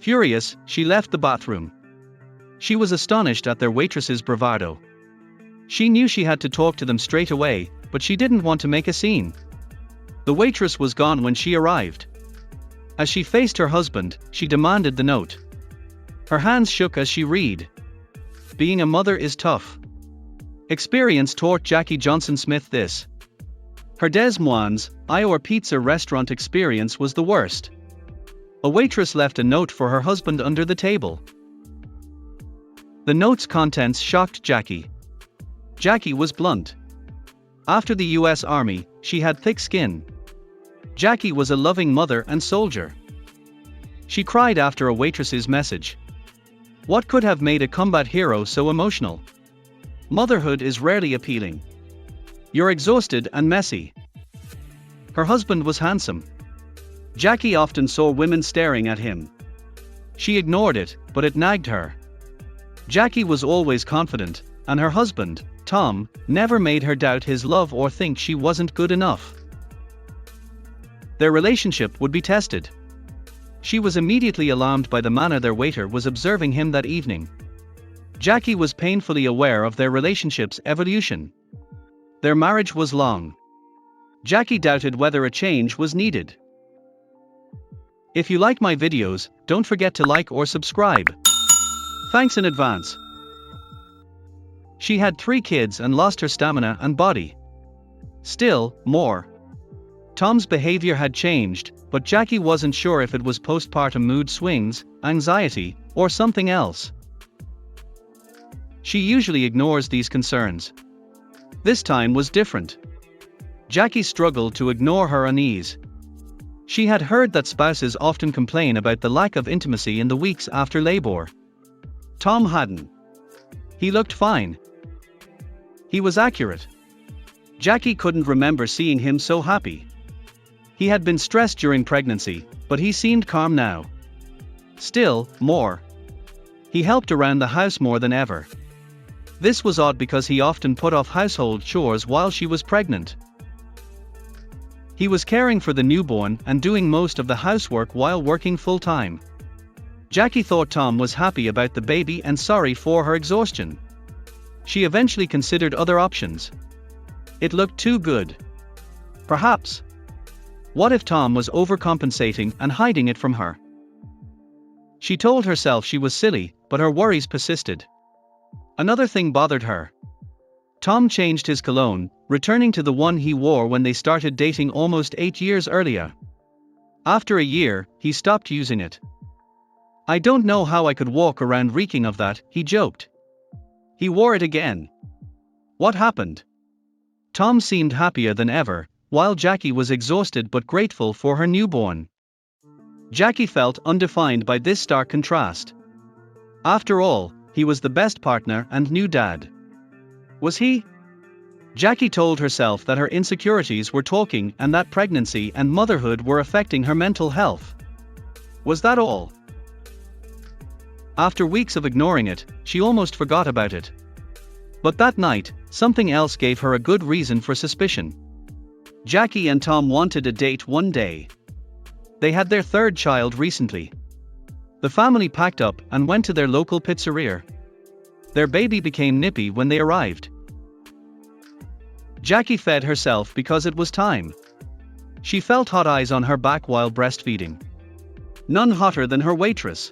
Furious, she left the bathroom. She was astonished at their waitress's bravado. She knew she had to talk to them straight away, but she didn't want to make a scene. The waitress was gone when she arrived. As she faced her husband, she demanded the note. Her hands shook as she read. Being a mother is tough. Experience taught Jackie Johnson Smith this. Her Des Moines, Iowa pizza restaurant experience was the worst. A waitress left a note for her husband under the table. The note's contents shocked Jackie. Jackie was blunt. After the US Army, she had thick skin. Jackie was a loving mother and soldier. She cried after a waitress's message. What could have made a combat hero so emotional? Motherhood is rarely appealing. You're exhausted and messy. Her husband was handsome. Jackie often saw women staring at him. She ignored it, but it nagged her. Jackie was always confident, and her husband, Tom, never made her doubt his love or think she wasn't good enough. Their relationship would be tested. She was immediately alarmed by the manner their waiter was observing him that evening. Jackie was painfully aware of their relationship's evolution. Their marriage was long. Jackie doubted whether a change was needed. If you like my videos, don't forget to like or subscribe. Thanks in advance. She had 3 kids and lost her stamina and body. Still, more. Tom's behavior had changed, but Jackie wasn't sure if it was postpartum mood swings, anxiety, or something else. She usually ignores these concerns. This time was different. Jackie struggled to ignore her unease. She had heard that spouses often complain about the lack of intimacy in the weeks after labor. Tom hadn't. He looked fine. He was accurate. Jackie couldn't remember seeing him so happy. He had been stressed during pregnancy, but he seemed calm now. Still, more. He helped around the house more than ever. This was odd because he often put off household chores while she was pregnant. He was caring for the newborn and doing most of the housework while working full-time. Jackie thought Tom was happy about the baby and sorry for her exhaustion. She eventually considered other options. It looked too good. Perhaps. What if Tom was overcompensating and hiding it from her? She told herself she was silly, but her worries persisted. Another thing bothered her. Tom changed his cologne, returning to the one he wore when they started dating almost 8 years earlier. After a year, he stopped using it. I don't know how I could walk around reeking of that, he joked. He wore it again. What happened? Tom seemed happier than ever, while Jackie was exhausted but grateful for her newborn. Jackie felt undefined by this stark contrast. After all, he was the best partner and new dad. Was he? Jackie told herself that her insecurities were talking and that pregnancy and motherhood were affecting her mental health. Was that all? After weeks of ignoring it, she almost forgot about it. But that night, something else gave her a good reason for suspicion. Jackie and Tom wanted a date one day. They had their 3rd child recently. The family packed up and went to their local pizzeria. Their baby became nippy when they arrived. Jackie fed herself because it was time. She felt hot eyes on her back while breastfeeding. None hotter than her waitress.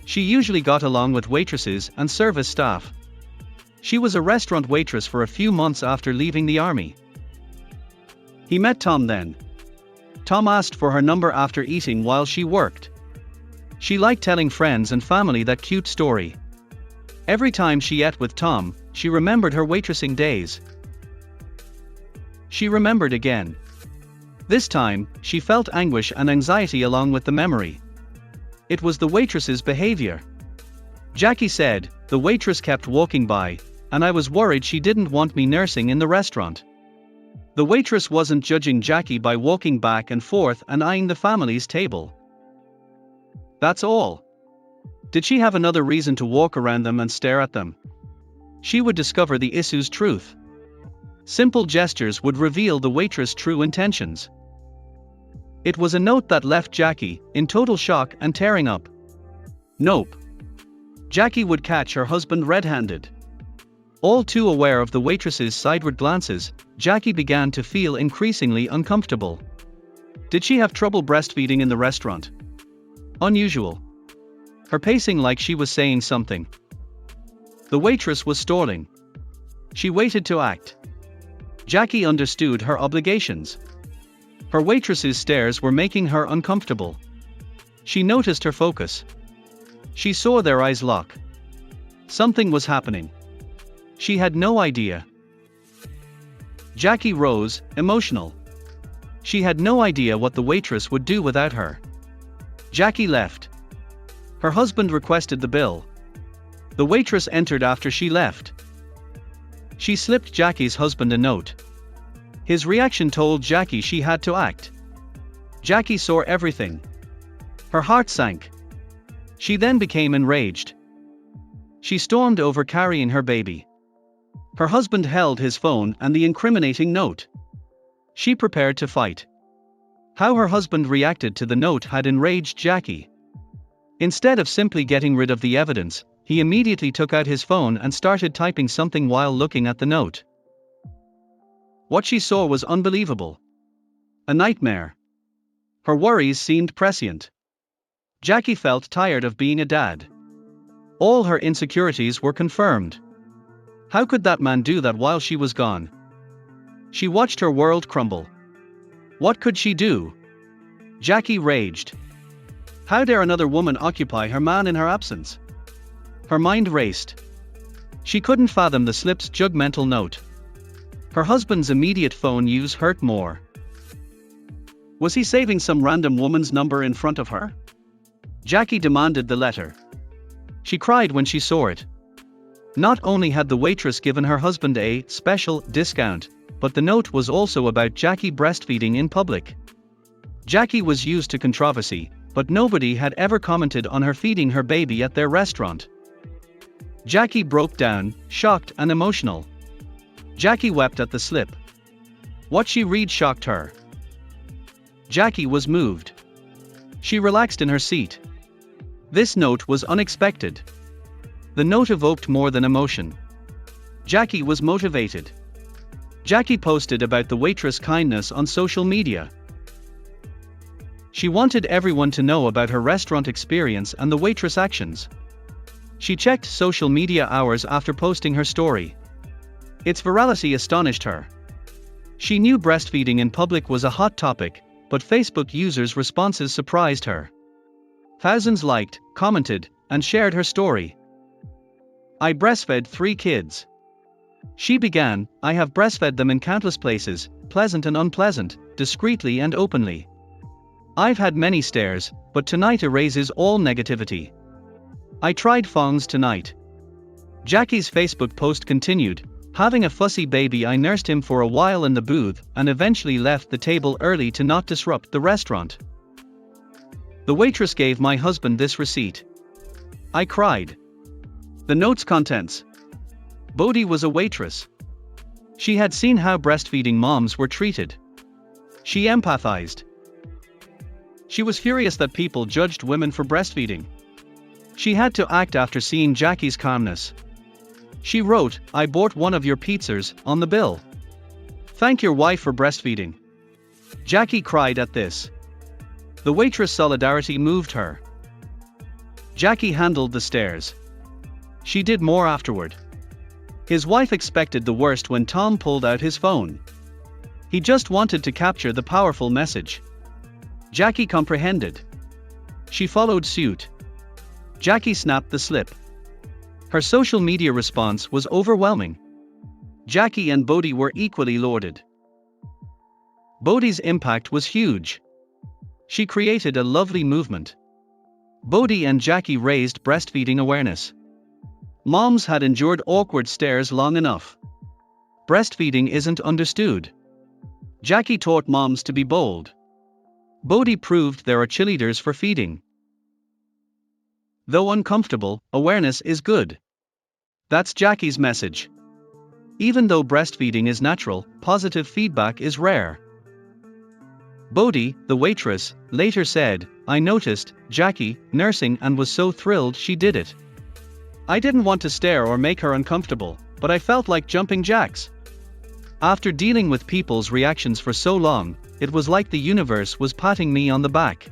She usually got along with waitresses and service staff. She was a restaurant waitress for a few months after leaving the army. He met Tom then. Tom asked for her number after eating while she worked. She liked telling friends and family that cute story. Every time she ate with Tom, she remembered her waitressing days. She remembered again. This time, she felt anguish and anxiety along with the memory. It was the waitress's behavior. Jackie said, the waitress kept walking by, and I was worried she didn't want me nursing in the restaurant. The waitress wasn't judging Jackie by walking back and forth and eyeing the family's table. That's all. Did she have another reason to walk around them and stare at them? She would discover the issue's truth. Simple gestures would reveal the waitress' true intentions. It was a note that left Jackie in total shock and tearing up. Nope. Jackie would catch her husband red-handed. All too aware of the waitress's sideward glances, Jackie began to feel increasingly uncomfortable. Did she have trouble breastfeeding in the restaurant? Unusual. Her pacing like she was saying something. The waitress was stalling. She waited to act. Jackie understood her obligations. Her waitress's stares were making her uncomfortable. She noticed her focus. She saw their eyes lock. Something was happening. She had no idea. Jackie rose, emotional. She had no idea what the waitress would do without her. Jackie left. Her husband requested the bill. The waitress entered after she left. She slipped Jackie's husband a note. His reaction told Jackie she had to act. Jackie saw everything. Her heart sank. She then became enraged. She stormed over carrying her baby. Her husband held his phone and the incriminating note. She prepared to fight. How her husband reacted to the note had enraged Jackie. Instead of simply getting rid of the evidence, he immediately took out his phone and started typing something while looking at the note. What she saw was unbelievable. A nightmare. Her worries seemed prescient. Jackie felt tired of being a dad. All her insecurities were confirmed. How could that man do that while she was gone? She watched her world crumble. What could she do? Jackie raged. How dare another woman occupy her man in her absence? Her mind raced. She couldn't fathom the slip's judgmental note. Her husband's immediate phone use hurt more. Was he saving some random woman's number in front of her? Jackie demanded the letter. She cried when she saw it. Not only had the waitress given her husband a special discount, but the note was also about Jackie breastfeeding in public. Jackie was used to controversy, but nobody had ever commented on her feeding her baby at their restaurant. Jackie broke down, shocked and emotional. Jackie wept at the slip. What she read shocked her. Jackie was moved. She relaxed in her seat. This note was unexpected. The note evoked more than emotion. Jackie was motivated. Jackie posted about the waitress' kindness on social media. She wanted everyone to know about her restaurant experience and the waitress' actions. She checked social media hours after posting her story. Its virality astonished her. She knew breastfeeding in public was a hot topic, but Facebook users' responses surprised her. Thousands liked, commented, and shared her story. I breastfed 3 kids. She began, I have breastfed them in countless places, pleasant and unpleasant, discreetly and openly. I've had many stares, but tonight erases all negativity. I tried thongs tonight. Jackie's Facebook post continued, having a fussy baby, I nursed him for a while in the booth and eventually left the table early to not disrupt the restaurant. The waitress gave my husband this receipt. I cried. The note's contents. Bodhi was a waitress. She had seen how breastfeeding moms were treated. She empathized. She was furious that people judged women for breastfeeding. She had to act after seeing Jackie's calmness. She wrote, I bought one of your pizzas, on the bill. Thank your wife for breastfeeding. Jackie cried at this. The waitress' solidarity moved her. Jackie handled the stares. She did more afterward. His wife expected the worst when Tom pulled out his phone. He just wanted to capture the powerful message. Jackie comprehended. She followed suit. Jackie snapped the slip. Her social media response was overwhelming. Jackie and Bodhi were equally lauded. Bodhi's impact was huge. She created a lovely movement. Bodhi and Jackie raised breastfeeding awareness. Moms had endured awkward stares long enough. Breastfeeding isn't understood. Jackie taught moms to be bold. Bodhi proved there are cheerleaders for feeding. Though uncomfortable, awareness is good. That's Jackie's message. Even though breastfeeding is natural, positive feedback is rare. Bodhi, the waitress, later said, "I noticed Jackie nursing and was so thrilled she did it. I didn't want to stare or make her uncomfortable, but I felt like jumping jacks. After dealing with people's reactions for so long, it was like the universe was patting me on the back.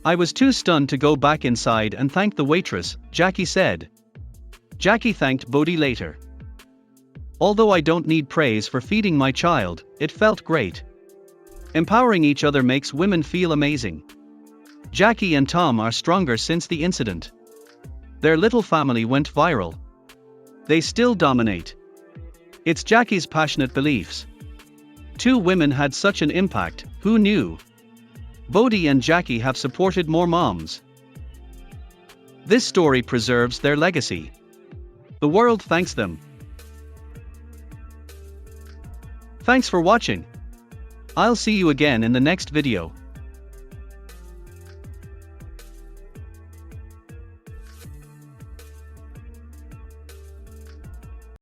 I was too stunned to go back inside and thank the waitress," Jackie said. Jackie thanked Bodhi later. "Although I don't need praise for feeding my child, it felt great. Empowering each other makes women feel amazing." Jackie and Tom are stronger since the incident. Their little family went viral. They still dominate. It's Jackie's passionate beliefs. Two women had such an impact, who knew? Bodhi and Jackie have supported more moms. This story preserves their legacy. The world thanks them. Thanks for watching. I'll see you again in the next video.